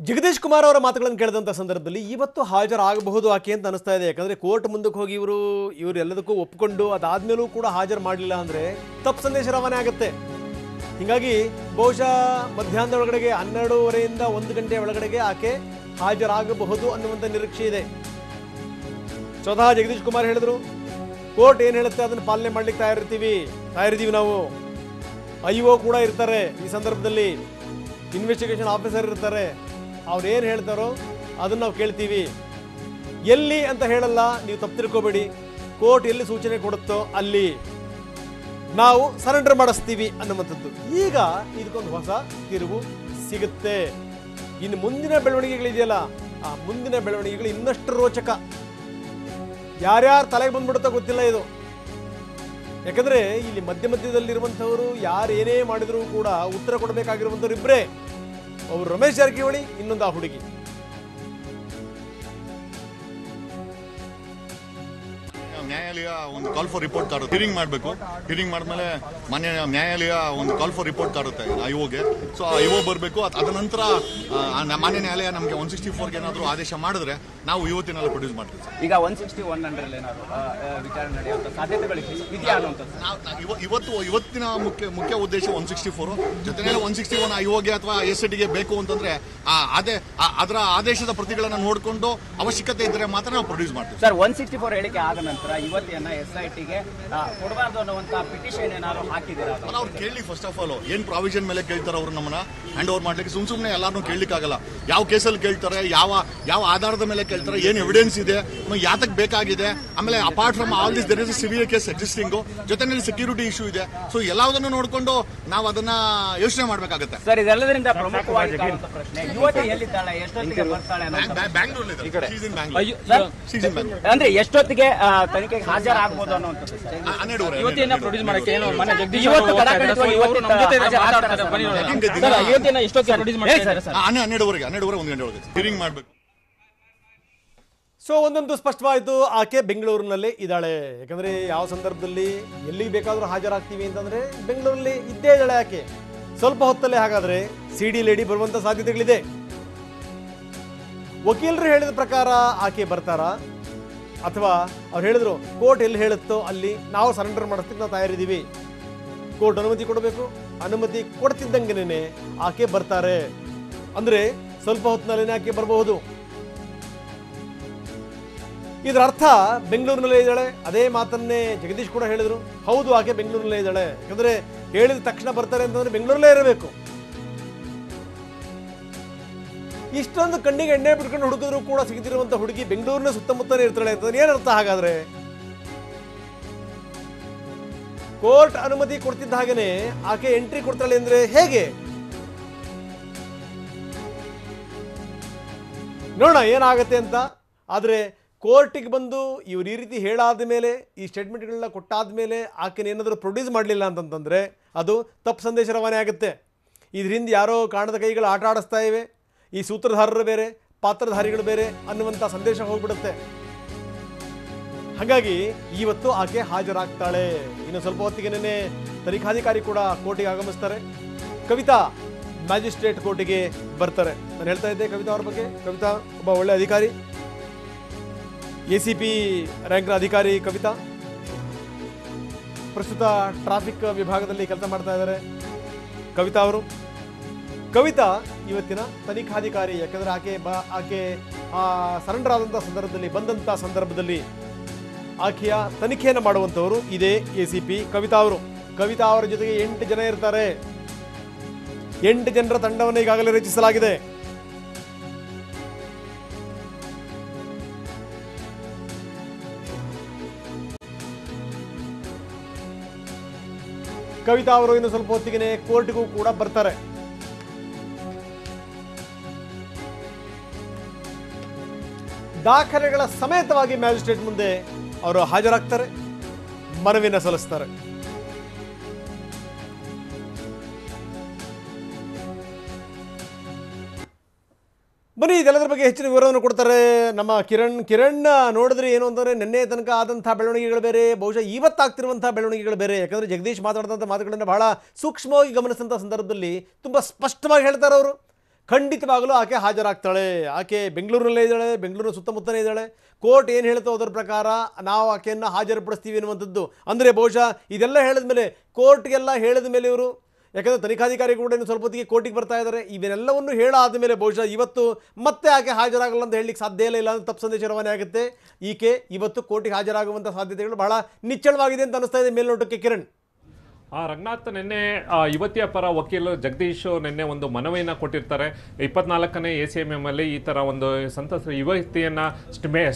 ಜಗದೀಶ್ ಕುಮಾರ್ ಅವರ ಮಾತುಗಳನ್ನು ಕೇಳಿದಂಥ ಸಂದರ್ಭದಲ್ಲಿ ಇವತ್ತು ಹಾಜರಾಗಬಹುದು ಆಕೆ ಅಂತ ಅನಿಸ್ತಾ ಇದೆ. ಯಾಕಂದರೆ ಕೋರ್ಟ್ ಮುಂದಕ್ಕೆ ಹೋಗಿ ಇವರು ಎಲ್ಲದಕ್ಕೂ ಒಪ್ಪಿಕೊಂಡು ಅದಾದ್ಮೇಲೂ ಕೂಡ ಹಾಜರು ಮಾಡಲಿಲ್ಲ ಅಂದರೆ ತಪ್ಪು ಸಂದೇಶ ರವಾನೆ ಆಗುತ್ತೆ. ಹೀಗಾಗಿ ಬಹುಶಃ ಮಧ್ಯಾಹ್ನದ ಒಳಗಡೆಗೆ 12:30ರಿಂದ 1 ಗಂಟೆ ಒಳಗಡೆಗೆ ಆಕೆ ಹಾಜರಾಗಬಹುದು ಅನ್ನುವಂಥ ನಿರೀಕ್ಷೆ ಇದೆ. ಸ್ವತಃ ಜಗದೀಶ್ ಕುಮಾರ್ ಹೇಳಿದ್ರು, ಕೋರ್ಟ್ ಏನು ಹೇಳುತ್ತೆ ಅದನ್ನು ಪಾಲನೆ ಮಾಡ್ಲಿಕ್ಕೆ ತಯಾರಿದ್ದೀವಿ ನಾವು. IO ಕೂಡ ಇರ್ತಾರೆ, ಈ ಸಂದರ್ಭದಲ್ಲಿ ಇನ್ವೆಸ್ಟಿಗೇಷನ್ ಆಫೀಸರ್ ಇರ್ತಾರೆ, ಅವ್ರು ಏನು ಹೇಳ್ತಾರೋ ಅದನ್ನು ನಾವು ಕೇಳ್ತೀವಿ. ಎಲ್ಲಿ ಅಂತ ಹೇಳಲ್ಲ, ನೀವು ತಪ್ಪು ತಿಳ್ಕೊಬೇಡಿ. ಕೋರ್ಟ್ ಎಲ್ಲಿ ಸೂಚನೆ ಕೊಡುತ್ತೋ ಅಲ್ಲಿ ನಾವು ಸರೆಂಡರ್ ಮಾಡಿಸ್ತೀವಿ ಅನ್ನುವಂಥದ್ದು. ಈಗ ಇದಕ್ಕೊಂದು ಹೊಸ ತಿರುವು ಸಿಗುತ್ತೆ. ಇನ್ನು ಮುಂದಿನ ಬೆಳವಣಿಗೆಗಳಿದೆಯಲ್ಲ, ಆ ಮುಂದಿನ ಬೆಳವಣಿಗೆಗಳು ಇನ್ನಷ್ಟು ರೋಚಕ. ಯಾರ್ಯಾರು ತಲೆಗೆ ಬಂದ್ಬಿಡುತ್ತೋ ಗೊತ್ತಿಲ್ಲ ಇದು. ಯಾಕಂದ್ರೆ ಇಲ್ಲಿ ಮಧ್ಯದಲ್ಲಿರುವಂಥವರು ಯಾರು ಏನೇ ಮಾಡಿದರೂ ಕೂಡ ಉತ್ತರ ಕೊಡಬೇಕಾಗಿರುವಂಥವ್ರು ಇಬ್ಬರೇ. ಅವರು ರಮೇಶ್ ಜಾರಕಿಹೊಳಿ, ಇನ್ನೊಂದು ಆ ಹುಡುಗಿ. ನ್ಯಾಯಾಲಯ ಒಂದು ಕಾಲ್ ಫಾರ್ ರಿಪೋರ್ಟ್ ತರುತ್ತೆ, ಹಿಯರಿಂಗ್ ಮಾಡಬೇಕು. ಹಿಯರಿಂಗ್ ಮಾಡಿದ್ಮೇಲೆ ಮಾನ್ಯ ನ್ಯಾಯಾಲಯ ಒಂದು ಕಾಲ್ ಫಾರ್ ರಿಪೋರ್ಟ್ ತರುತ್ತೆ IOಗೆ. ಸೊ IO ಬರಬೇಕು. ಅದ ನಂತರ ಮಾನ್ಯ ನ್ಯಾಯಾಲಯ ನಮಗೆ 164ಗೆ ಏನಾದರೂ ಆದೇಶ ಮಾಡಿದ್ರೆ ನಾವು ಇವತ್ತಿನೆಲ್ಲ ಪ್ರೊಡ್ಯೂಸ್ ಮಾಡ್ತೀವಿ. ಈಗ 161 ಅಂದ್ರಲ್ಲಿ ಏನಾದರೂ ವಿಚಾರಣೆ ನಡೆಯುವಂಥ ಸಾಧ್ಯತೆಗಳು ಇದೆಯಾ ಅನ್ನುವಂಥದ್ದು ಇವತ್ತಿನ ಮುಖ್ಯ ಉದ್ದೇಶ 164 ಜೊತೆಯಲ್ಲಿ 161 IOಗೆ ಅಥವಾ SITಗೆ ಬೇಕು ಅಂತಂದ್ರೆ ಅದರ ಆದೇಶದ ಪ್ರತಿಗಳನ್ನ ನೋಡಿಕೊಂಡು ಅವಶ್ಯಕತೆ ಇದ್ದರೆ ಮಾತ್ರ ನಾವು ಪ್ರೊಡ್ಯೂಸ್ ಮಾಡ್ತೀವಿ. ಸರ್, 164 ಹೇಳಿಕೆ ಆದ ನಂತರ ಇವತ್ತಿನ SITಗೆ ಕೊಡಬಾರ್ದು ಅನ್ನುವಂಥ ಪಿಟಿಷನ್ ಏನಾದ್ರು ಹಾಕಿದ್ದೀರಾ? ಅವ್ರು ಕೇಳಿ, ಫಸ್ಟ್ ಆಫ್ ಆಲ್ ಏನ್ ಪ್ರಾವಿಷನ್ ಮೇಲೆ ಕೇಳ್ತಾರೆ ಅವ್ರು ನಮ್ಮನ್ನ ಹ್ಯಾಂಡ್ ಓವರ್ ಮಾಡ್ಲಿಕ್ಕೆ. ಸುಮ್ಮನೆ ಎಲ್ಲಾರನ್ನೂ ಕೇಳಲಿಕ್ಕಾಗಲ್ಲ. ಯಾವ ಕೇಸಲ್ಲಿ ಕೇಳ್ತಾರೆ, ಯಾವ ಆಧಾರದ ಮೇಲೆ ಕೇಳ್ತಾರೆ, ಏನ್ ಎವಿಡೆನ್ಸ್ ಇದೆ, ಯಾತಕ್ಕೆ ಬೇಕಾಗಿದೆ. ಆಮೇಲೆ apart from all this there is severe case existing, ಜೊತೆನಲ್ಲಿ ಸೆಕ್ಯೂರಿಟಿ ಇಶ್ಯೂ ಇದೆ. ಸೊ ಎಲ್ಲದನ್ನು ನೋಡಿಕೊಂಡು ನಾವು ಅದನ್ನ ಯೋಚನೆ ಮಾಡಬೇಕಾಗುತ್ತೆ. ಸರ್, ಇದೆಲ್ಲದರಿಂದ ಪ್ರಮುಖವಾಗಿ ಪ್ರಶ್ನೆ, ಯುವತಿ ಎಲ್ಲಿದ್ದಾಳೆ, ಎಷ್ಟೊತ್ತಿಗೆ ಬರ್ತಾಳೆ? ಅಂದ್ರೆ ಎಷ್ಟೊತ್ತಿಗೆ ತನಿಖೆಗೆ ಹಾಜರಾಗಬಹುದು ಅನ್ನುವಂಥದ್ದು. 12:30 ಪ್ರೊಡ್ಯೂಸ್ ಮಾಡಕ್ಕೆ ಏನು ಜಗದೀಶ್ ಹಿಯರಿಂಗ್ ಮಾಡಬೇಕು. ಸೊ ಒಂದೊಂದು ಸ್ಪಷ್ಟವಾಯಿತು, ಆಕೆ ಬೆಂಗಳೂರಿನಲ್ಲೇ ಇದ್ದಾಳೆ. ಯಾಕಂದ್ರೆ ಯಾವ ಸಂದರ್ಭದಲ್ಲಿ ಎಲ್ಲಿಗೆ ಬೇಕಾದರೂ ಹಾಜರಾಗ್ತೀವಿ ಅಂತಂದ್ರೆ ಬೆಂಗಳೂರಲ್ಲಿ ಇದ್ದೇ ಇದ್ದಾಳೆ ಆಕೆ. ಸ್ವಲ್ಪ ಹೊತ್ತಲ್ಲೇ ಹಾಗಾದ್ರೆ CD ಲೇಡಿ ಬರುವಂತ ಸಾಧ್ಯತೆಗಳಿದೆ. ವಕೀಲರು ಹೇಳಿದ ಪ್ರಕಾರ ಆಕೆ ಬರ್ತಾರಾ, ಅಥವಾ ಅವ್ರು ಹೇಳಿದ್ರು ಕೋರ್ಟ್ ಎಲ್ಲಿ ಹೇಳುತ್ತೋ ಅಲ್ಲಿ ನಾವು ಸರೆಂಡರ್ ಮಾಡೋದಕ್ಕೆ ನಾವು ತಯಾರಿದ್ದೀವಿ. ಕೋರ್ಟ್ ಅನುಮತಿ ಕೊಡಬೇಕು, ಅನುಮತಿ ಕೊಡ್ತಿದ್ದಂಗೆನೇ ಆಕೆ ಬರ್ತಾರೆ. ಅಂದ್ರೆ ಸ್ವಲ್ಪ ಹೊತ್ತಿನಲ್ಲೇ ಆಕೆ ಬರಬಹುದು. ಇದರ ಅರ್ಥ ಬೆಂಗಳೂರಿನಲ್ಲೇ ಇದ್ದಾಳೆ. ಅದೇ ಮಾತನ್ನೇ ಜಗದೀಶ್ ಕೂಡ ಹೇಳಿದ್ರು. ಹೌದು, ಆಕೆ ಬೆಂಗಳೂರಿನಲ್ಲೇ ಇದ್ದಾಳೆ. ಯಾಕಂದ್ರೆ ಹೇಳಿದ ತಕ್ಷಣ ಬರ್ತಾರೆ ಅಂತಂದ್ರೆ ಬೆಂಗಳೂರಲ್ಲೇ ಇರಬೇಕು. ಇಷ್ಟೊಂದು ಕಣ್ಣಿಗೆ ಎಣ್ಣೆ ಬಿಟ್ಕೊಂಡು ಹುಡುಕಿದ್ರು ಕೂಡ ಸಿಗದಿರುವಂತ ಹುಡುಗಿ ಬೆಂಗಳೂರಿನ ಸುತ್ತಮುತ್ತಲೇ ಇರ್ತಾಳೆ ಅಂತಂದ್ರೆ ಏನರ್ಥ? ಹಾಗಾದ್ರೆ ಕೋರ್ಟ್ ಅನುಮತಿ ಕೊಡ್ತಿದ್ದ ಹಾಗೇನೆ ಆಕೆ ಎಂಟ್ರಿ ಕೊಡ್ತಾಳೆ ಅಂದ್ರೆ ಹೇಗೆ? ನೋಡೋಣ ಏನಾಗತ್ತೆ ಅಂತ. ಆದ್ರೆ ಕೋರ್ಟಿಗೆ ಬಂದು ಇವ್ರು ಈ ರೀತಿ ಹೇಳಾದ ಮೇಲೆ, ಈ ಸ್ಟೇಟ್ಮೆಂಟ್ಗಳನ್ನ ಕೊಟ್ಟಾದ ಮೇಲೆ ಆಕೆನೇನಾದರೂ ಪ್ರೊಡ್ಯೂಸ್ ಮಾಡಲಿಲ್ಲ ಅಂತಂತಂದ್ರೆ ಅದು ತಪ್ಪು ಸಂದೇಶ ರವಾನೆ ಆಗುತ್ತೆ. ಇದರಿಂದ ಯಾರೋ ಕಾಣದ ಕೈಗಳು ಆಟ ಆಡಿಸ್ತಾ ಇವೆ, ಈ ಸೂತ್ರಧಾರರು ಬೇರೆ, ಪಾತ್ರಧಾರಿಗಳು ಬೇರೆ ಅನ್ನುವಂಥ ಸಂದೇಶ ಹೋಗ್ಬಿಡುತ್ತೆ. ಹಾಗಾಗಿ ಇವತ್ತು ಆಕೆ ಹಾಜರಾಗ್ತಾಳೆ. ಇನ್ನು ಸ್ವಲ್ಪ ಹೊತ್ತಿಗೆ ತನಿಖಾಧಿಕಾರಿ ಕೂಡ ಕೋರ್ಟಿಗೆ ಆಗಮಿಸ್ತಾರೆ. ಕವಿತಾ ಮ್ಯಾಜಿಸ್ಟ್ರೇಟ್ ಕೋರ್ಟಿಗೆ ಬರ್ತಾರೆ. ನಾನು ಹೇಳ್ತಾ ಇದ್ದೆ ಕವಿತಾ ಅವ್ರ ಬಗ್ಗೆ. ಕವಿತಾ ಒಬ್ಬ ಒಳ್ಳೆ ಅಧಿಕಾರಿ, ACP ರ್ಯಾಂಕ್ನ ಅಧಿಕಾರಿ ಕವಿತಾ. ಪ್ರಸ್ತುತ ಟ್ರಾಫಿಕ್ ವಿಭಾಗದಲ್ಲಿ ಕೆಲಸ ಮಾಡ್ತಾ ಇದ್ದಾರೆ ಕವಿತಾ ಅವರು. ಕವಿತಾ ಇವತ್ತಿನ ತನಿಖಾಧಿಕಾರಿ. ಯಾಕಂದ್ರೆ ಆಕೆ ಸರೆಂಡರ್ ಆದಂಥ ಸಂದರ್ಭದಲ್ಲಿ, ಬಂದಂಥ ಸಂದರ್ಭದಲ್ಲಿ ಆಕೆಯ ತನಿಖೆಯನ್ನು ಮಾಡುವಂಥವರು ಇದೇ ACP ಕವಿತಾ ಅವರು. ಕವಿತಾ ಅವರ ಜೊತೆಗೆ 8 ಜನ ಇರ್ತಾರೆ. 8 ಜನರ ತಂಡವನ್ನು ಈಗಾಗಲೇ ರಚಿಸಲಾಗಿದೆ. ಕವಿತಾ ಅವರು ಇನ್ನು ಸ್ವಲ್ಪ ಹೊತ್ತಿಗೆ ಕೋರ್ಟ್ಗೂ ಕೂಡ ಬರ್ತಾರೆ. ದಾಖಲೆಗಳ ಸಮೇತವಾಗಿ ಮ್ಯಾಜಿಸ್ಟ್ರೇಟ್ ಮುಂದೆ ಅವರು ಹಾಜರಾಗ್ತಾರೆ, ಮನವಿಯನ್ನು ಸಲ್ಲಿಸ್ತಾರೆ. ಬನ್ನಿ, ಇದೆಲ್ಲದರ ಬಗ್ಗೆ ಹೆಚ್ಚಿನ ವಿವರವನ್ನು ಕೊಡ್ತಾರೆ ನಮ್ಮ ಕಿರಣ್ ನೋಡಿದ್ರೆ ಏನು ಅಂತಂದರೆ, ನಿನ್ನೆ ತನಕ ಆದಂಥ ಬೆಳವಣಿಗೆಗಳು ಬೇರೆ, ಬಹುಶಃ ಇವತ್ತಾಗ್ತಿರುವಂಥ ಬೆಳವಣಿಗೆಗಳು ಬೇರೆ. ಯಾಕಂದರೆ ಜಗದೀಶ್ ಮಾತಾಡಿದಂಥ ಮಾತುಗಳನ್ನು ಬಹಳ ಸೂಕ್ಷ್ಮವಾಗಿ ಗಮನಿಸಿದಂಥ ಸಂದರ್ಭದಲ್ಲಿ ತುಂಬ ಸ್ಪಷ್ಟವಾಗಿ ಹೇಳ್ತಾರೆ ಅವರು. ಖಂಡಿತವಾಗಲೂ ಆಕೆ ಹಾಜರಾಗ್ತಾಳೆ. ಆಕೆ ಬೆಂಗಳೂರಿನಲ್ಲೇ ಇದ್ದಾಳೆ, ಬೆಂಗಳೂರಿನ ಸುತ್ತಮುತ್ತಲೇ ಇದ್ದಾಳೆ. ಕೋರ್ಟ್ ಏನು ಹೇಳ್ತೋ ಅದರ ಪ್ರಕಾರ ನಾವು ಆಕೆಯನ್ನು ಹಾಜರುಪಡಿಸ್ತೀವಿ ಅನ್ನುವಂಥದ್ದು. ಅಂದರೆ ಬಹುಶಃ ಇದೆಲ್ಲ ಹೇಳಿದ ಮೇಲೆ, ಕೋರ್ಟ್ಗೆಲ್ಲ ಹೇಳಿದ ಮೇಲೆ ಇವರು, ಯಾಕಂದರೆ ತನಿಖಾಧಿಕಾರಿ ಕೂಡ ಇನ್ನು ಸ್ವಲ್ಪ ಹೊತ್ತಿಗೆ ಕೋರ್ಟಿಗೆ ಬರ್ತಾ ಇದ್ದಾರೆ, ಇವನ್ನೆಲ್ಲವನ್ನು ಹೇಳಾದ ಮೇಲೆ ಬಹುಶಃ ಇವತ್ತು ಮತ್ತೆ ಆಕೆ ಹಾಜರಾಗಲ್ಲ ಅಂತ ಹೇಳಲಿಕ್ಕೆ ಸಾಧ್ಯ ಇಲ್ಲ. ಅಂದರೆ ತಪ್ಪು ಸಂದೇಶ ರವಾನೆ ಆಗುತ್ತೆ. ಈಕೆ ಇವತ್ತು ಕೋರ್ಟಿಗೆ ಹಾಜರಾಗುವಂಥ ಸಾಧ್ಯತೆಗಳು ಬಹಳ ನಿಚ್ಚಳವಾಗಿದೆ ಅಂತ ಅನಿಸ್ತಾ ಇದೆ ಮೇಲ್ನೋಟಕ್ಕೆ. ಕಿರಣ್, ರಂಗನಾಥ್, ನಿನ್ನೆ ಯುವತಿಯ ಪರ ವಕೀಲರು ಜಗದೀಶ್ ನಿನ್ನೆ ಒಂದು ಮನವಿಯನ್ನು ಕೊಟ್ಟಿರ್ತಾರೆ. 24ನೇ ACMM ಅಲ್ಲಿ ಈ ಥರ ಒಂದು ಸಂತಸ ಯುವತಿಯನ್ನು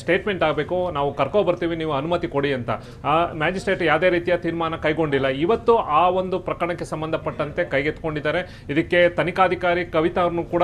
ಸ್ಟೇಟ್ಮೆಂಟ್ ಆಗಬೇಕು, ನಾವು ಕರ್ಕೊಬರ್ತೀವಿ, ನೀವು ಅನುಮತಿ ಕೊಡಿ ಅಂತ. ಮ್ಯಾಜಿಸ್ಟ್ರೇಟ್ ಯಾವುದೇ ರೀತಿಯ ತೀರ್ಮಾನ ಕೈಗೊಂಡಿಲ್ಲ. ಇವತ್ತು ಆ ಒಂದು ಪ್ರಕರಣಕ್ಕೆ ಸಂಬಂಧಪಟ್ಟಂತೆ ಕೈಗೆತ್ಕೊಂಡಿದ್ದಾರೆ. ಇದಕ್ಕೆ ತನಿಖಾಧಿಕಾರಿ ಕವಿತಾ ಅವ್ರನ್ನು ಕೂಡ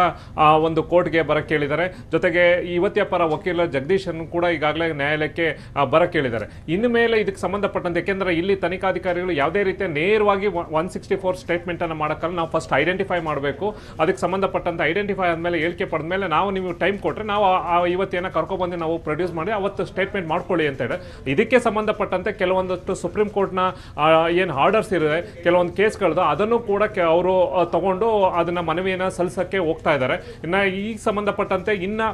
ಒಂದು ಕೋರ್ಟ್ಗೆ ಬರಕ್ಕೆ ಕೇಳಿದ್ದಾರೆ. ಜೊತೆಗೆ ಯುವತಿಯ ಪರ ವಕೀಲ ಜಗದೀಶನ್ನು ಕೂಡ ಈಗಾಗಲೇ ನ್ಯಾಯಾಲಯಕ್ಕೆ ಬರಕ್ಕೆ ಕೇಳಿದ್ದಾರೆ. ಇನ್ನು ಮೇಲೆ ಇದಕ್ಕೆ ಸಂಬಂಧಪಟ್ಟಂತೆ, ಯಾಕೆಂದರೆ ಇಲ್ಲಿ ತನಿಖಾಧಿಕಾರಿಗಳು ಯಾವುದೇ ರೀತಿಯ ನೇರವಾಗಿ 164 ಸ್ಟೇಟ್ಮೆಂಟ್ ಅನ್ನು ಮಾಡೋಕ್ಕಲ್ಲ, ನಾವು ಫಸ್ಟ್ ಐಡೆಂಟಿಫೈ ಮಾಡಬೇಕು. ಅದಕ್ಕೆ ಸಂಬಂಧಪಟ್ಟಂತೆ ಐಡೆಂಟಿಫೈ ಆದಮೇಲೆ ಹೇಳಿಕೆ ಪಡೆದ ಮೇಲೆ ನಾವು ನೀವು ಟೈಮ್ ಕೊಟ್ಟರೆ ನಾವು ಆ ಯುವತಿಯನ್ನು ಕರ್ಕೊಬಂದು ನಾವು ಪ್ರೊಡ್ಯೂಸ್ ಮಾಡಿ ಅವತ್ತು ಸ್ಟೇಟ್ಮೆಂಟ್ ಮಾಡ್ಕೊಳ್ಳಿ ಅಂತ ಹೇಳಿ. ಇದಕ್ಕೆ ಸಂಬಂಧಪಟ್ಟಂತೆ ಕೆಲವೊಂದಷ್ಟು ಸುಪ್ರೀಂ ಕೋರ್ಟ್ನ ಏನು ಆರ್ಡರ್ಸ್ ಇದೆ, ಕೆಲವೊಂದು ಕೇಸ್ಗಳದ್ದು, ಅದನ್ನು ಕೂಡ ಅವರು ತಗೊಂಡು ಅದನ್ನು ಮನವಿಯನ್ನು ಸಲ್ಲಿಸೋಕ್ಕೆ ಹೋಗ್ತಾ ಇದ್ದಾರೆ. ಇನ್ನು ಈ ಸಂಬಂಧಪಟ್ಟಂತೆ ಇನ್ನು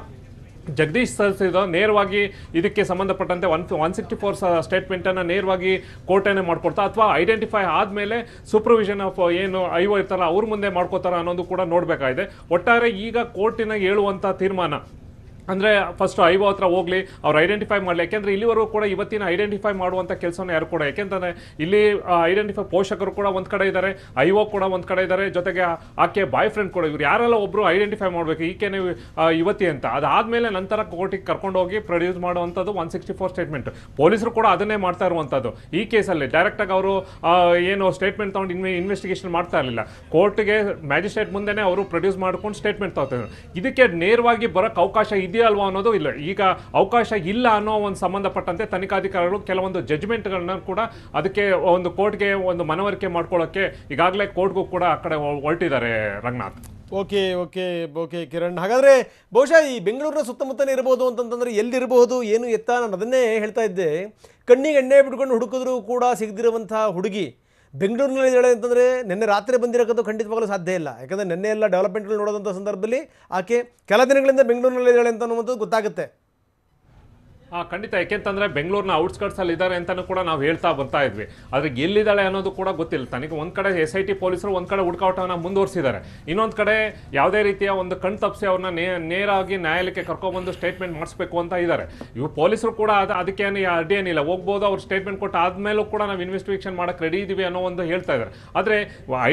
ಜಗದೀಶ್ ಸಲ್ಲಿಸಿದ ನೇರವಾಗಿ ಇದಕ್ಕೆ ಸಂಬಂಧಪಟ್ಟಂತೆ 164 ಸ್ಟೇಟ್ಮೆಂಟನ್ನು ನೇರವಾಗಿ ಕೋರ್ಟೇನೆ ಮಾಡ್ಕೊಡ್ತಾ, ಅಥವಾ ಐಡೆಂಟಿಫೈ ಆದಮೇಲೆ ಸೂಪರ್ವಿಷನ್ ಆಫ್ ಏನು ಐಒ ಇರ್ತಾರಲ್ಲ ಅವ್ರ ಮುಂದೆ ಮಾಡ್ಕೋತಾರ ಅನ್ನೋದು ಕೂಡ ನೋಡಬೇಕಾಗಿದೆ. ಒಟ್ಟಾರೆ ಈಗ ಕೋರ್ಟಿನ ಹೇಳುವಂಥ ತೀರ್ಮಾನ ಅಂದರೆ ಫಸ್ಟ್ ಐಒ ಹತ್ರ ಹೋಗಲಿ, ಅವ್ರು ಐಡೆಂಟಿಫೈ ಮಾಡಲಿ. ಯಾಕೆಂದರೆ ಇಲ್ಲಿವರೆಗೂ ಕೂಡ ಇವತ್ತಿನ ಐಡೆಂಟಿಫೈ ಮಾಡುವಂಥ ಕೆಲಸವನ್ನು ಯಾರು ಕೂಡ, ಯಾಕೆಂತಂದರೆ ಇಲ್ಲಿ ಐಡೆಂಟಿಫೈ ಪೋಷಕರು ಕೂಡ ಒಂದು ಕಡೆ ಇದ್ದಾರೆ, ಐಒ ಕೂಡ ಒಂದು ಕಡೆ ಇದ್ದಾರೆ, ಜೊತೆಗೆ ಆಕೆ ಬಾಯ್ ಫ್ರೆಂಡ್ ಕೂಡ, ಇವ್ರು ಯಾರೆಲ್ಲ ಒಬ್ಬರು ಐಡೆಂಟಿಫೈ ಮಾಡಬೇಕು ಈಕೆನೇ ಯುವತಿ ಅಂತ. ಅದಾದಮೇಲೆ ನಂತರ ಕೋರ್ಟಿಗೆ ಕರ್ಕೊಂಡೋಗಿ ಪ್ರೊಡ್ಯೂಸ್ ಮಾಡುವಂಥದ್ದು 164 ಸ್ಟೇಟ್ಮೆಂಟ್. ಪೊಲೀಸರು ಕೂಡ ಅದನ್ನೇ ಮಾಡ್ತಾ ಇರುವಂಥದ್ದು. ಈ ಕೇಸಲ್ಲಿ ಡೈರೆಕ್ಟಾಗಿ ಅವರು ಏನು ಸ್ಟೇಟ್ಮೆಂಟ್ ತೊಗೊಂಡು ಇನ್ವೆಸ್ಟಿಗೇಷನ್ ಮಾಡ್ತಾ ಇರಲಿಲ್ಲ, ಕೋರ್ಟ್ಗೆ ಮ್ಯಾಜಿಸ್ಟ್ರೇಟ್ ಮುಂದೆನೇ ಅವರು ಪ್ರೊಡ್ಯೂಸ್ ಮಾಡ್ಕೊಂಡು ಸ್ಟೇಟ್ಮೆಂಟ್ ತಗೋತಾರೆ. ಇದಕ್ಕೆ ನೇರವಾಗಿ ಬರೋಕ್ಕೆ ಅವಕಾಶ ಇದೆಯಾ ಅಲ್ವಾ ಅನ್ನೋದು ಇಲ್ಲ. ಈಗ ಅವಕಾಶ ಇಲ್ಲ ಅನ್ನೋ ಒಂದು ಸಂಬಂಧಪಟ್ಟಂತೆ ತನಿಖಾಧಿಕಾರಿಗಳು ಕೆಲವೊಂದು ಜಡ್ಜ್ಮೆಂಟ್ಗಳನ್ನ ಕೂಡ ಅದಕ್ಕೆ ಒಂದು ಕೋರ್ಟ್ಗೆ ಒಂದು ಮನವರಿಕೆ ಮಾಡ್ಕೊಳ್ಳೋಕ್ಕೆ ಈಗಾಗಲೇ ಕೋರ್ಟ್ಗೂ ಕೂಡ ಆ ಕಡೆ ಹೊರಟಿದ್ದಾರೆ Ranganath. Okay okay okay Kiran, ಹಾಗಾದರೆ ಬಹುಶಃ ಈ ಬೆಂಗಳೂರಿನ ಸುತ್ತಮುತ್ತಲೇ ಇರ್ಬೋದು ಅಂತಂತಂದರೆ ಎಲ್ಲಿರಬಹುದು ಏನು ಎತ್ತ, ನಾನು ಅದನ್ನೇ ಹೇಳ್ತಾ ಇದ್ದೆ. ಕಣ್ಣಿಗೆ ಎಣ್ಣೆ ಬಿಟ್ಕೊಂಡು ಹುಡುಕಿದ್ರೂ ಕೂಡ ಸಿಗದಿರುವಂಥ ಹುಡುಗಿ ಬೆಂಗಳೂರಿನಲ್ಲಿ ಇದ್ದಾಳೆ ಅಂತಂದರೆ ನಿನ್ನೆ ರಾತ್ರಿ ಬಂದಿರೋಕ್ಕಂತೂ ಖಂಡಿತವಾಗಲೂ ಸಾಧ್ಯ ಇಲ್ಲ. ಯಾಕಂದರೆ ನಿನ್ನೆ ಎಲ್ಲ ಡೆವಲಪ್ಮೆಂಟ್ಗಳು ನೋಡೋದಂಥ ಸಂದರ್ಭದಲ್ಲಿ ಆಕೆ ಕೆಲ ದಿನಗಳಿಂದ ಬೆಂಗಳೂರಿನಲ್ಲಿ ಇದ್ದಾಳೆ ಅಂತ ಅನ್ನುವಂಥದ್ದು ಗೊತ್ತಾಗುತ್ತೆ. ಖಂಡಿತ, ಯಾಕೆಂತಂದರೆ ಬೆಂಗಳೂರಿನ ಔಟ್ಸ್ಕರ್ಟ್ಸಲ್ಲಿ ಇದ್ದಾರೆ ಅಂತಲೂ ಕೂಡ ನಾವು ಹೇಳ್ತಾ ಬರ್ತಾ ಇದ್ವಿ. ಆದರೆ ಎಲ್ಲಿದ್ದಾಳೆ ಅನ್ನೋದು ಕೂಡ ಗೊತ್ತಿಲ್ಲ. ತನಿಖೆ ಒಂದು ಕಡೆ SIT ಪೊಲೀಸರು ಒಂದು ಕಡೆ ಹುಡುಕಾಟವನ್ನು ಮುಂದುವರಿಸಿದ್ದಾರೆ, ಇನ್ನೊಂದು ಕಡೆ ಯಾವುದೇ ರೀತಿಯ ಒಂದು ಕಣ್ ತಪ್ಪಿಸಿ ಅವ್ರನ್ನ ನೇರವಾಗಿ ನ್ಯಾಯಾಲಯಕ್ಕೆ ಕರ್ಕೊಬಂದು ಸ್ಟೇಟ್ಮೆಂಟ್ ಮಾಡಿಸ್ಬೇಕು ಅಂತ ಇದ್ದಾರೆ. ಇವು ಪೊಲೀಸರು ಕೂಡ ಅದಕ್ಕೇನು ಅಡ್ಡಿಯೇನಿಲ್ಲ, ಹೋಗ್ಬೋದು, ಅವ್ರು ಸ್ಟೇಟ್ಮೆಂಟ್ ಕೊಟ್ಟು ಆದಮೇಲೂ ಕೂಡ ನಾವು ಇನ್ವೆಸ್ಟಿಗೇಷನ್ ಮಾಡೋಕ್ಕೆ ರೆಡಿ ಇದ್ದೀವಿ ಅನ್ನೋ ಒಂದು ಹೇಳ್ತಾ ಇದ್ದಾರೆ. ಆದರೆ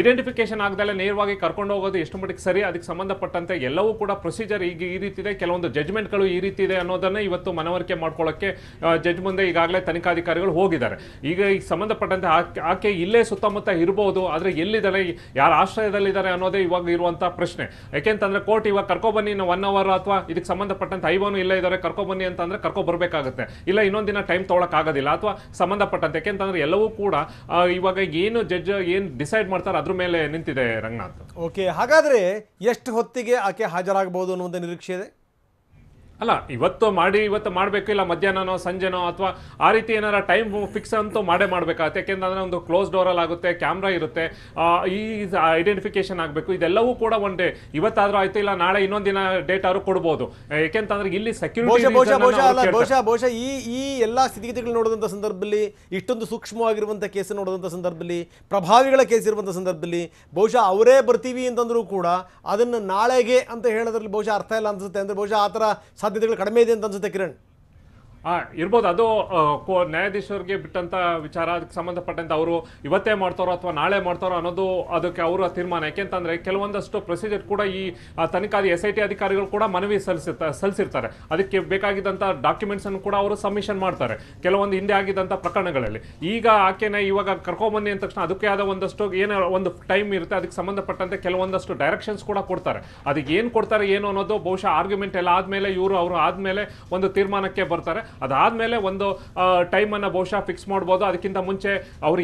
ಐಡೆಂಟಿಫಿಕೇಶನ್ ಆಗದಲ್ಲೇ ನೇರವಾಗಿ ಕರ್ಕೊಂಡು ಹೋಗೋದು ಎಷ್ಟು ಮಟ್ಟಿಗೆ ಸರಿ, ಅದಕ್ಕೆ ಸಂಬಂಧಪಟ್ಟಂತೆ ಎಲ್ಲವೂ ಕೂಡ ಪ್ರೊಸೀಜರ್ ಈಗ ಈ ರೀತಿ ಇದೆ, ಕೆಲವೊಂದು ಜಡ್ಜ್ಮೆಂಟ್ಗಳು ಈ ರೀತಿ ಇದೆ ಅನ್ನೋದನ್ನೇ ಇವತ್ತು ಮನವರಿಕೆ ಮಾಡ್ಕೊಳ್ಳೋಕ್ಕೆ ಜಡ್ಜ್ ಮುಂದೆ ಈಗಾಗಲೇ ತನಿಖಾಧಿಕಾರಿಗಳು ಹೋಗಿದ್ದಾರೆ. ಈಗ ಈ ಸಂಬಂಧಪಟ್ಟಂತೆ ಆಕೆ ಇಲ್ಲೇ ಸುತ್ತಮುತ್ತ ಇರಬಹುದು, ಆದರೆ ಎಲ್ಲಿದ್ದಾರೆ, ಯಾರ ಆಶ್ರಯದಲ್ಲಿದ್ದಾರೆ ಅನ್ನೋದೇ ಇವಾಗ ಇರುವಂಥ ಪ್ರಶ್ನೆ. ಯಾಕೆಂತಂದ್ರೆ ಕೋರ್ಟ್ ಇವಾಗ ಕರ್ಕೊಬನ್ನಿ 1 ಅವರ್ ಅಥವಾ ಇದಕ್ಕೆ ಸಂಬಂಧಪಟ್ಟಂತೆ ಐವನು ಇಲ್ಲೇ ಇದ್ದಾರೆ ಕರ್ಕೊಬನ್ನಿ ಅಂತಂದ್ರೆ ಕರ್ಕೊಬರ್ಬೇಕಾಗುತ್ತೆ, ಇಲ್ಲ ಇನ್ನೊಂದಿನ ಟೈಮ್ ತೊಗೊಳಕ್ಕಾಗೋದಿಲ್ಲ ಅಥವಾ ಸಂಬಂಧಪಟ್ಟಂತೆ. ಯಾಕೆಂತಂದ್ರೆ ಎಲ್ಲವೂ ಕೂಡ ಇವಾಗ ಏನು ಜಡ್ಜ್ ಏನು ಡಿಸೈಡ್ ಮಾಡ್ತಾರೆ ಅದ್ರ ಮೇಲೆ ನಿಂತಿದೆ ರಂಗನಾಥ್. ಓಕೆ, ಹಾಗಾದರೆ ಎಷ್ಟು ಹೊತ್ತಿಗೆ ಆಕೆ ಹಾಜರಾಗಬಹುದು ಅನ್ನುವಂಥ ನಿರೀಕ್ಷೆ ಇದೆ? ಅಲ್ಲ, ಇವತ್ತು ಮಾಡಬೇಕು, ಇಲ್ಲ ಮಧ್ಯಾಹ್ನನೋ ಸಂಜೆನೋ ಅಥವಾ ಆ ರೀತಿ ಏನಾರ ಟೈಮ್ ಫಿಕ್ಸ್ ಅಂತೂ ಮಾಡಬೇಕಾಗುತ್ತೆ. ಯಾಕೆಂತಂದರೆ ಒಂದು ಕ್ಲೋಸ್ ಡೋರಲ್ಲಿ ಆಗುತ್ತೆ, ಕ್ಯಾಮ್ರಾ ಇರುತ್ತೆ, ಈ ಐಡೆಂಟಿಫಿಕೇಶನ್ ಆಗಬೇಕು, ಇದೆಲ್ಲವೂ ಕೂಡ ಒನ್ ಡೇ. ಇವತ್ತಾದ್ರೂ ಆಯ್ತು, ಇಲ್ಲ ನಾಳೆ ಇನ್ನೊಂದಿನ ಡೇಟ್ ಆದ್ರೂ ಕೊಡ್ಬೋದು. ಯಾಕೆಂತಂದ್ರೆ ಇಲ್ಲಿ ಸೆಕ್ಯೂರಿಟಿ ಬಹುಶಃ ಈ ಎಲ್ಲ ಸ್ಥಿತಿಗತಿಗಳು ನೋಡಿದಂಥ ಸಂದರ್ಭದಲ್ಲಿ, ಇಷ್ಟೊಂದು ಸೂಕ್ಷ್ಮವಾಗಿರುವಂಥ ಕೇಸನ್ನು ನೋಡಿದಂಥ ಸಂದರ್ಭದಲ್ಲಿ, ಪ್ರಭಾವಿಗಳ ಕೇಸ್ ಇರುವಂಥ ಸಂದರ್ಭದಲ್ಲಿ ಬಹುಶಃ ಅವರೇ ಬರ್ತೀವಿ ಅಂತಂದ್ರೂ ಕೂಡ ಅದನ್ನು ನಾಳೆಗೆ ಅಂತ ಹೇಳೋದ್ರಲ್ಲಿ ಬಹುಶಃ ಅರ್ಥ ಇಲ್ಲ ಅನ್ಸುತ್ತೆ. ಅಂದರೆ ಬಹುಶಃ ಆ ಥರ ಸಾಧ್ಯತೆಗಳು ಕಡಿಮೆ ಇದೆ ಅಂತ ಅನ್ಸುತ್ತೆ ಕಿರಣ್. ಇರ್ಬೋದು, ಅದು ನ್ಯಾಯಾಧೀಶರಿಗೆ ಬಿಟ್ಟಂತ ವಿಚಾರ. ಅದಕ್ಕೆ ಸಂಬಂಧಪಟ್ಟಂತೆ ಅವರು ಇವತ್ತೇ ಮಾಡ್ತಾರೋ ಅಥವಾ ನಾಳೆ ಮಾಡ್ತಾರೋ ಅನ್ನೋದು ಅದಕ್ಕೆ ಅವರ ತೀರ್ಮಾನ. ಯಾಕೆಂತಂದ್ರೆ ಕೆಲವೊಂದಷ್ಟು ಪ್ರೊಸೀಜರ್ ಕೂಡ ಈ ತನಿಖಾಧಿ SIT ಅಧಿಕಾರಿಗಳು ಕೂಡ ಮನವಿ ಸಲ್ಲಿಸಿರ್ತಾರೆ. ಅದಕ್ಕೆ ಬೇಕಾಗಿದ್ದಂಥ ಡಾಕ್ಯುಮೆಂಟ್ಸ್ ಅನ್ನು ಕೂಡ ಅವರು ಸಬ್ಮಿಷನ್ ಮಾಡ್ತಾರೆ ಕೆಲವೊಂದು ಹಿಂದೆ ಆಗಿದ್ದಂಥ ಪ್ರಕರಣಗಳಲ್ಲಿ. ಈಗ ಆಕೆನ ಇವಾಗ ಕರ್ಕೊಂಬನ್ನಿ ಅಂದ ತಕ್ಷಣ ಅದಕ್ಕೆ ಆದ ಒಂದಷ್ಟು ಏನೋ ಒಂದು ಟೈಮ್ ಇರುತ್ತೆ, ಅದಕ್ಕೆ ಸಂಬಂಧಪಟ್ಟಂತೆ ಕೆಲವೊಂದಷ್ಟು ಡೈರೆಕ್ಷನ್ಸ್ ಕೂಡ ಕೊಡ್ತಾರೆ. ಅದಕ್ಕೆ ಏನು ಕೊಡ್ತಾರೆ ಏನು ಅನ್ನೋದು ಬಹುಶಃ ಆರ್ಗ್ಯುಮೆಂಟ್ ಎಲ್ಲ ಆದಮೇಲೆ ಅವರು ಆದಮೇಲೆ ಒಂದು ತೀರ್ಮಾನಕ್ಕೆ ಬರ್ತಾರೆ. ಅದಾದಮೇಲೆ ಒಂದು ಟೈಮನ್ನು ಬಹುಶಃ ಫಿಕ್ಸ್ ಮಾಡ್ಬೋದು. ಅದಕ್ಕಿಂತ ಮುಂಚೆ ಅವ್ರು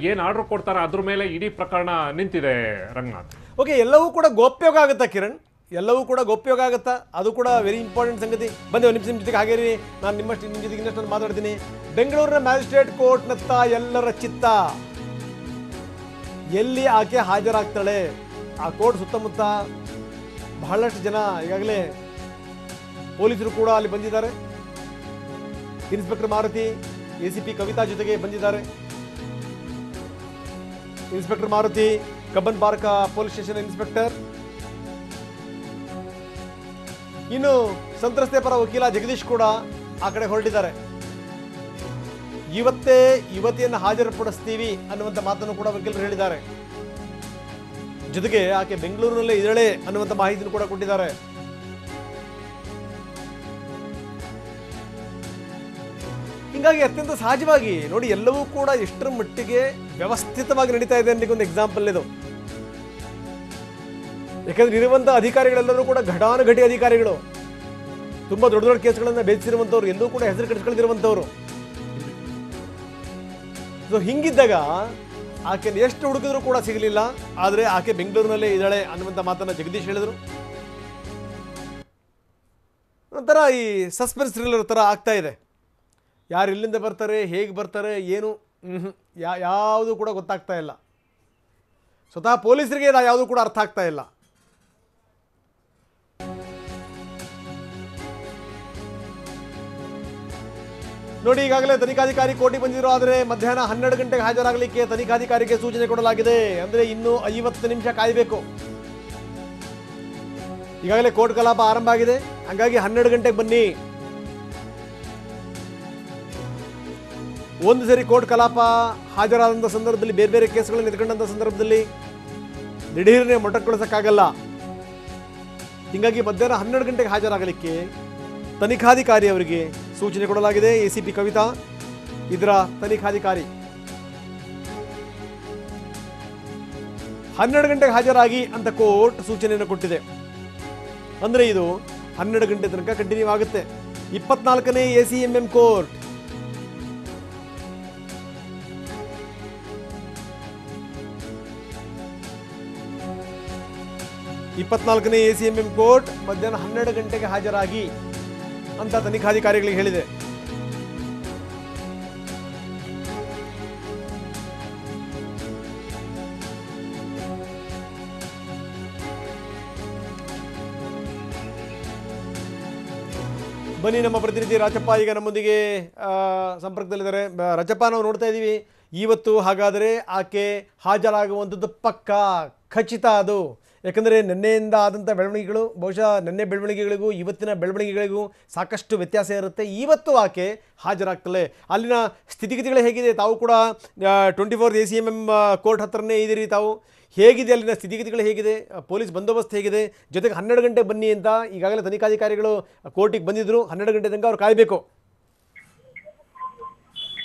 ಏನು ಆರ್ಡರ್ ಕೊಡ್ತಾರೆ ಅದ್ರ ಮೇಲೆ ಇಡೀ ಪ್ರಕರಣ ನಿಂತಿದೆ ರಂಗನಾಥ್. ಓಕೆ, ಎಲ್ಲವೂ ಕೂಡ ಗೋಪ್ಯೋಗ ಆಗುತ್ತಾ ಕಿರಣ್? ಎಲ್ಲವೂ ಕೂಡ ಗೋಪ್ಯೋಗ ಆಗುತ್ತಾ? ಅದು ಕೂಡ ವೆರಿ ಇಂಪಾರ್ಟೆಂಟ್ ಸಂಗತಿ. ಬಂದೆ ಒಂದು ನಿಮ್ಮ ಜೊತೆಗೆ ಹಾಗೇರಿ ನಾನು ನಿಮ್ಮ ಜೊತೆಗೆ ಇನ್ನಷ್ಟು ಮಾತಾಡ್ತೀನಿ. ಬೆಂಗಳೂರಿನ ಮ್ಯಾಜಿಸ್ಟ್ರೇಟ್ ಕೋರ್ಟ್ನತ್ತ ಎಲ್ಲರ ಚಿತ್ತ, ಎಲ್ಲಿ ಆಕೆ ಹಾಜರಾಗ್ತಾಳೆ, ಆ ಕೋರ್ಟ್ ಸುತ್ತಮುತ್ತ ಬಹಳಷ್ಟು ಜನ ಈಗಾಗಲೇ ಪೊಲೀಸರು ಕೂಡ ಅಲ್ಲಿ ಬಂದಿದ್ದಾರೆ. ಇನ್ಸ್ಪೆಕ್ಟರ್ ಮಾರುತಿ, ಎಸಿಪಿ ಕವಿತಾ ಜೊತೆಗೆ ಬಂದಿದ್ದಾರೆ. Inspector Maruti Cubbon park police station inspector. ಇನ್ನು ಸಂತ್ರಸ್ತೆ ಪರ ವಕೀಲ ಜಗದೀಶ್ ಕೂಡ ಆ ಕಡೆ ಹೊರಟಿದ್ದಾರೆ. ಇವತ್ತೇ ಯುವತಿಯನ್ನು ಹಾಜರುಪಡಿಸ್ತೀವಿ ಅನ್ನುವಂಥ ಮಾತನ್ನು ಕೂಡ ವಕೀಲರು ಹೇಳಿದ್ದಾರೆ. ಜೊತೆಗೆ ಆಕೆ ಬೆಂಗಳೂರಿನಲ್ಲೇ ಇದ್ದಾಳೆ ಅನ್ನುವಂಥ ಮಾಹಿತಿಯನ್ನು ಕೂಡ ಕೊಟ್ಟಿದ್ದಾರೆ. ಹಿಂಗಾಗಿ ಅತ್ಯಂತ ಸಹಜವಾಗಿ ನೋಡಿ, ಎಲ್ಲವೂ ಕೂಡ ಎಷ್ಟರ ಮಟ್ಟಿಗೆ ವ್ಯವಸ್ಥಿತವಾಗಿ ನಡೀತಾ ಇದೆ ಅನ್ನೋದಕ್ಕೆ ಒಂದು ಎಕ್ಸಾಂಪಲ್ ಇದು. ಯಾಕಂದ್ರೆ ಇರುವಂತಹ ಅಧಿಕಾರಿಗಳೆಲ್ಲರೂ ಕೂಡ ಘಟಾನುಘಟಿ ಅಧಿಕಾರಿಗಳು, ತುಂಬಾ ದೊಡ್ಡ ದೊಡ್ಡ ಕೇಸ್ಗಳನ್ನ ಬೇಯಿಸಿರುವಂತವ್ರು, ಎಲ್ಲೂ ಕೂಡ ಹೆಸರು ಕಟ್ಟಿಸ್ಕೊಳ್ದಿರುವಂತವ್ರು. ಸೊ ಹಿಂಗಿದ್ದಾಗ ಆಕೆನ ಎಷ್ಟು ಹುಡುಕಿದ್ರು ಕೂಡ ಸಿಗಲಿಲ್ಲ. ಆದ್ರೆ ಆಕೆ ಬೆಂಗಳೂರಿನಲ್ಲೇ ಇದ್ದಾಳೆ ಅನ್ನುವಂಥ ಮಾತನ್ನ ಜಗದೀಶ್ ಹೇಳಿದ್ರು. ಒಂಥರ ಈ ಸಸ್ಪೆನ್ಸ್ ಥ್ರಿಲ್ಲರ್ ತರ ಆಗ್ತಾ ಇದೆ. ಯಾರು ಎಲ್ಲಿಂದ ಬರ್ತಾರೆ, ಹೇಗೆ ಬರ್ತಾರೆ, ಏನು ಯಾವುದು ಕೂಡ ಗೊತ್ತಾಗ್ತಾ ಇಲ್ಲ. ಸ್ವತಃ ಪೊಲೀಸರಿಗೆ ಯಾವುದು ಕೂಡ ಅರ್ಥ ಆಗ್ತಾ ಇಲ್ಲ. ನೋಡಿ, ಈಗಾಗಲೇ ತನಿಖಾಧಿಕಾರಿ ಕೋರ್ಟಿಗೆ ಬಂದಿರೋ, ಆದರೆ ಮಧ್ಯಾಹ್ನ 12 ಗಂಟೆಗೆ ಹಾಜರಾಗಲಿಕ್ಕೆ ತನಿಖಾಧಿಕಾರಿಗೆ ಸೂಚನೆ ಕೊಡಲಾಗಿದೆ. ಅಂದ್ರೆ ಇನ್ನು 50 ನಿಮಿಷ ಕಾಯಬೇಕು. ಈಗಾಗಲೇ ಕೋರ್ಟ್ ಕಲಾಪ ಆರಂಭ ಆಗಿದೆ. ಹಾಗಾಗಿ 12 ಗಂಟೆಗೆ ಬನ್ನಿ. ಒಂದು ಸರಿ ಕೋರ್ಟ್ ಕಲಾಪ ಹಾಜರಾದಂಥ ಸಂದರ್ಭದಲ್ಲಿ, ಬೇರೆ ಬೇರೆ ಕೇಸ್ಗಳನ್ನು ಎತ್ಕೊಂಡಂಥ ಸಂದರ್ಭದಲ್ಲಿ ದಿಢೀರನೆ ಮೊಟಕುಗೊಳಿಸಕ್ಕಾಗಲ್ಲ. ಹೀಗಾಗಿ ಮಧ್ಯಾಹ್ನ 12 ಗಂಟೆಗೆ ಹಾಜರಾಗಲಿಕ್ಕೆ ತನಿಖಾಧಿಕಾರಿ ಅವರಿಗೆ ಸೂಚನೆ ಕೊಡಲಾಗಿದೆ. ಎಸಿಪಿ ಕವಿತಾ ಇದರ ತನಿಖಾಧಿಕಾರಿ. 12 ಗಂಟೆಗೆ ಹಾಜರಾಗಿ ಅಂತ ಕೋರ್ಟ್ ಸೂಚನೆಯನ್ನು ಕೊಟ್ಟಿದೆ. ಅಂದ್ರೆ ಇದು 12 ಗಂಟೆ ತನಕ ಕಂಟಿನ್ಯೂ ಆಗುತ್ತೆ. 24ನೇ ACMM ಕೋರ್ಟ್. ACMM ಕೋರ್ಟ್ ಮಧ್ಯಾಹ್ನ 12 ಗಂಟೆಗೆ ಹಾಜರಾಗಿ ಅಂತ ತನಿಖಾಧಿಕಾರಿಗಳಿಗೆ ಹೇಳಿದೆ. ಬನ್ನಿ, ನಮ್ಮ ಪ್ರತಿನಿಧಿ ರಾಜಪ್ಪ ಈಗ ನಮ್ಮೊಂದಿಗೆ ಸಂಪರ್ಕದಲ್ಲಿದ್ದಾರೆ. ರಾಜಪ್ಪ, ನಾವು ನೋಡ್ತಾ ಇದ್ದೀವಿ ಇವತ್ತು ಹಾಗಾದರೆ ಆಕೆ ಹಾಜರಾಗುವಂಥದ್ದು ಪಕ್ಕಾ, ಖಚಿತ ಅದು. ಯಾಕಂದರೆ ನಿನ್ನೆಯಿಂದ ಆದಂಥ ಬೆಳವಣಿಗೆಗಳು, ಬಹುಶಃ ನಿನ್ನೆ ಬೆಳವಣಿಗೆಗಳಿಗೂ ಇವತ್ತಿನ ಬೆಳವಣಿಗೆಗಳಿಗೂ ಸಾಕಷ್ಟು ವ್ಯತ್ಯಾಸ ಇರುತ್ತೆ. ಇವತ್ತು ಆಕೆ ಹಾಜರಾಗ್ತಲೇ. ಅಲ್ಲಿನ ಸ್ಥಿತಿಗತಿಗಳು ಹೇಗಿದೆ? ತಾವು ಕೂಡ 24th ACMM ಕೋರ್ಟ್ ಹತ್ರನೇ ಇದ್ದೀರಿ. ತಾವು ಹೇಗಿದೆ ಅಲ್ಲಿನ ಸ್ಥಿತಿಗತಿಗಳು ಹೇಗಿದೆ? ಪೊಲೀಸ್ ಬಂದೋಬಸ್ತ್ ಹೇಗಿದೆ? ಜೊತೆಗೆ 12 ಗಂಟೆ ಬನ್ನಿ ಅಂತ ಈಗಾಗಲೇ ತನಿಖಾಧಿಕಾರಿಗಳು ಕೋರ್ಟಿಗೆ ಬಂದಿದ್ರು. 12 ಗಂಟೆ ತನಕ ಅವ್ರು ಕಾಯಬೇಕು.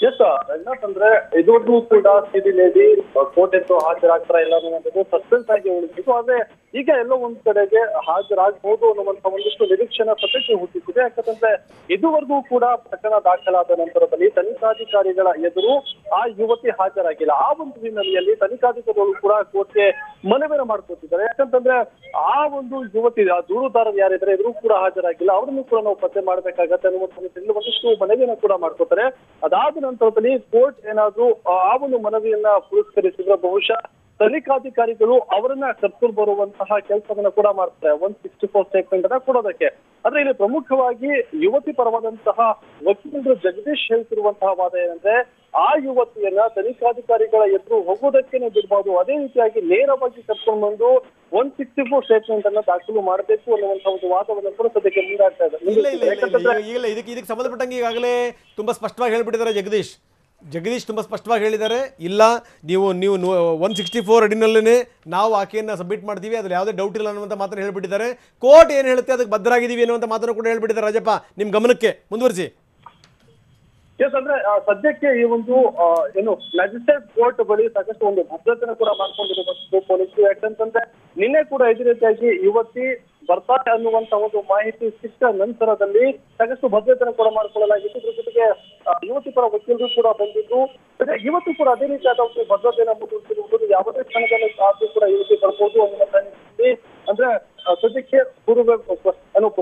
ಎಸ್ ರಂಗನಾಥ್, ಅಂದ್ರೆ ಇದುವರೆಗೂ ಕೂಡ ಸಿಡಿ ಲೇಡಿ ಕೋರ್ಟ್ ಎದ್ದು ಹಾಜರಾಗ್ತಾರ ಇಲ್ಲ ಅನ್ನುವಂಥದ್ದು ಸಸ್ಪೆನ್ಸ್ ಆಗಿ ಉಳಿದಿತ್ತು. ಆದ್ರೆ ಈಗ ಎಲ್ಲೋ ಒಂದ್ ಕಡೆಗೆ ಹಾಜರಾಗಬಹುದು ಅನ್ನುವಂಥ ಒಂದಿಷ್ಟು ನಿರೀಕ್ಷಣೆ ಸದ್ಯಕ್ಕೆ ಹುಟ್ಟಿಸಿದೆ. ಯಾಕಂದ್ರೆ ಇದುವರೆಗೂ ಕೂಡ ಪ್ರಕರಣ ದಾಖಲಾದ ನಂತರದಲ್ಲಿ ತನಿಖಾಧಿಕಾರಿಗಳ ಎದುರು ಆ ಯುವತಿ ಹಾಜರಾಗಿಲ್ಲ. ಆ ಒಂದು ಹಿನ್ನೆಲೆಯಲ್ಲಿ ತನಿಖಾಧಿಕಾರಿಗಳು ಕೂಡ ಕೋರ್ಟ್ಗೆ ಮನವಿಯನ್ನು ಮಾಡ್ಕೊತಿದ್ದಾರೆ. ಯಾಕಂತಂದ್ರೆ ಆ ಒಂದು ಯುವತಿ, ಆ ದೂರುದಾರರು ಯಾರಿದ್ರೆ ಎದುರು ಕೂಡ ಹಾಜರಾಗಿಲ್ಲ, ಅವರನ್ನು ಕೂಡ ನಾವು ಪತ್ತೆ ಮಾಡ್ಬೇಕಾಗತ್ತೆ ಅನ್ನುವಂಥ ಒಂದಿಷ್ಟು ಮನವಿಯನ್ನು ಕೂಡ ಮಾಡ್ಕೋತಾರೆ. ಅದಾದ ನಂತರದಲ್ಲಿ ಕೋರ್ಟ್ ಏನಾದ್ರೂ ಆ ಒಂದು ಮನವಿಯನ್ನ ಪುರಸ್ಕರಿಸಿದ್ರೆ ಬಹುಶಃ ತನಿಖಾಧಿಕಾರಿಗಳು ಅವರನ್ನ ಕರ್ಕೊಂಡು ಬರುವಂತಹ ಕೆಲಸವನ್ನ ಕೂಡ ಮಾಡ್ತಾರೆ, 164 ಸ್ಟೇಟ್ಮೆಂಟ್ ಅನ್ನ ಕೊಡೋದಕ್ಕೆ. ಆದ್ರೆ ಇಲ್ಲಿ ಪ್ರಮುಖವಾಗಿ ಯುವತಿ ಪರವಾದಂತಹ ವಕೀಲರು ಜಗದೀಶ್ ಹೇಳ್ತಿರುವಂತಹ ವಾದ ಏನಂದ್ರೆ, ಆ ಯುವತಿಯನ್ನ ತನಿಖಾಧಿಕಾರಿಗಳ ಎದುರು ಹೋಗೋದಕ್ಕೇನೆ ಬಿಡಬಹುದು, ಅದೇ ರೀತಿಯಾಗಿ ನೇರವಾಗಿ ಕರ್ಕೊಂಡು ಬಂದು 164 ಸ್ಟೇಟ್ಮೆಂಟ್ ಅನ್ನ ದಾಖಲು ಮಾಡಬೇಕು ಅನ್ನುವಂತಹ ಒಂದು ವಾದವನ್ನು ಕೂಡ ಸದ್ಯಕ್ಕೆ ಮುಂದಾಗ್ತಾ ಇದೆ. ಇದಕ್ಕೆ ಸಂಬಂಧಪಟ್ಟಂಗೆ ಈಗಾಗಲೇ ತುಂಬಾ ಸ್ಪಷ್ಟವಾಗಿ ಹೇಳ್ಬಿಟ್ಟಿದ್ದಾರೆ ಜಗದೀಶ್ ತುಂಬಾ ಸ್ಪಷ್ಟವಾಗಿ ಹೇಳಿದ್ದಾರೆ. ಇಲ್ಲ, ನೀವು 164 ಅಡಿನಲ್ಲೇ ನಾವು ಆಕೆಯನ್ನ ಸಬ್ಮಿಟ್ ಮಾಡ್ತೀವಿ, ಅದ್ರಲ್ಲಿ ಯಾವುದೇ ಡೌಟ್ ಇಲ್ಲ ಅನ್ನುವಂಥ ಮಾತನ್ನು ಹೇಳ್ಬಿಟ್ಟಿದ್ದಾರೆ. ಕೋರ್ಟ್ ಏನು ಹೇಳುತ್ತೆ ಅದಕ್ಕೆ ಬದ್ಧರಾಗಿದ್ದೀವಿ ಅನ್ನುವಂಥ ಮಾತನ್ನು ಕೂಡ ಹೇಳ್ಬಿಟ್ಟಿದ್ದಾರೆ. ರಾಜಪ್ಪ, ನಿಮ್ಮ ಗಮನಕ್ಕೆ ಮುಂದುವರಿಸಿ. ಎಸ್, ಅಂದ್ರೆ ಸದ್ಯಕ್ಕೆ ಈ ಒಂದು ಏನು ಮ್ಯಾಜಿಸ್ಟ್ರೇಟ್ ಕೋರ್ಟ್ ಬಳಿ ಸಾಕಷ್ಟು ಒಂದು ಭದ್ರತೆಯನ್ನು ಕೂಡ ಮಾಡ್ಕೊಂಡಿರುವಂತದ್ದು ಪೊಲೀಸರು. ಯಾಕಂತಂದ್ರೆ ನಿನ್ನೆ ಕೂಡ ಇದೇ ರೀತಿಯಾಗಿ ಯುವತಿ ಬರ್ತಾರೆ ಅನ್ನುವಂತ ಒಂದು ಮಾಹಿತಿ ಸಿಕ್ಕ ನಂತರದಲ್ಲಿ ಸಾಕಷ್ಟು ಭದ್ರತೆಯನ್ನು ಕೂಡ ಮಾಡ್ಕೊಳ್ಳಲಾಗಿತ್ತು. ಇದ್ರ ಜೊತೆಗೆ ಯುವತಿ ಪರ ವಕೀಲರು ಕೂಡ ಬಂದಿದ್ದು, ಇವತ್ತು ಕೂಡ ಅದೇ ರೀತಿಯಾದ ಒಂದು ಭದ್ರತೆಯನ್ನು ಮುಂದುವರಿಸಿರುವುದು. ಯಾವುದೇ ಕ್ಷಣದಲ್ಲಿ ಆದ್ರೂ ಕೂಡ ಯುವತಿ ಬರ್ಬೋದು ಅನ್ನುವಂತ ಅಂದ್ರೆ ಸದ್ಯಕ್ಕೆ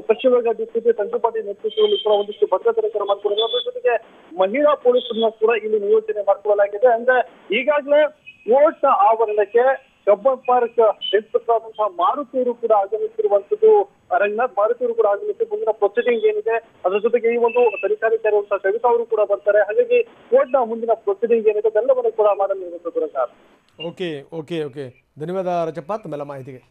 ಪಶ್ಚಿಮ ಡಿಸಿಪಿ ಸಂಜು ಪಾಟೀಲ್ ನೇತೃತ್ವದಲ್ಲಿ ಕೂಡ ಒಂದಿಷ್ಟು ಭದ್ರತೆ ಕೂಡ ಮಾಡ್ಕೊಂಡಿದ್ರು. ಅದ್ರ ಜೊತೆಗೆ ಮಹಿಳಾ ಪೊಲೀಸರನ್ನ ಕೂಡ ಇಲ್ಲಿ ನಿಯೋಜನೆ ಮಾಡ್ಕೊಳ್ಳಲಾಗಿದೆ. ಅಂದ್ರೆ ಈಗಾಗಲೇ ಕೋರ್ಟ್ ಆವರಣಕ್ಕೆ ಕಬ್ಬನ್ ಪಾರ್ಕ್ ಇನ್ಸ್ಪೆಕ್ಟರ್ ಆದಂತಹ ಮಾರುತಿಯವರು ಕೂಡ ಆಗಮಿಸಿರುವಂತದ್ದು. ರಂಗನಾಥ್ ಮಾರುತಿಯವರು ಕೂಡ ಆಗಮಿಸಿ ಮುಂದಿನ ಪ್ರೊಸೀಡಿಂಗ್ ಏನಿದೆ ಅದರ ಜೊತೆಗೆ ಈ ಒಂದು ತನಿಖಾಧಿಕಾರಿ ಇರುವಂತಹ ಕವಿತಾ ಅವರು ಕೂಡ ಬರ್ತಾರೆ. ಹಾಗಾಗಿ ಕೋರ್ಟ್ನ ಮುಂದಿನ ಪ್ರೊಸೀಡಿಂಗ್ ಏನಿದೆ ಅದೆಲ್ಲವನ್ನು ಕೂಡ ಮಾಡಲಿರುವಂತದ್ದು. ಓಕೆ ಓಕೆ ಓಕೆ ಧನ್ಯವಾದ ರಜಪ್ಪ ತಮ್ಮೆಲ್ಲ ಮಾಹಿತಿಗೆ.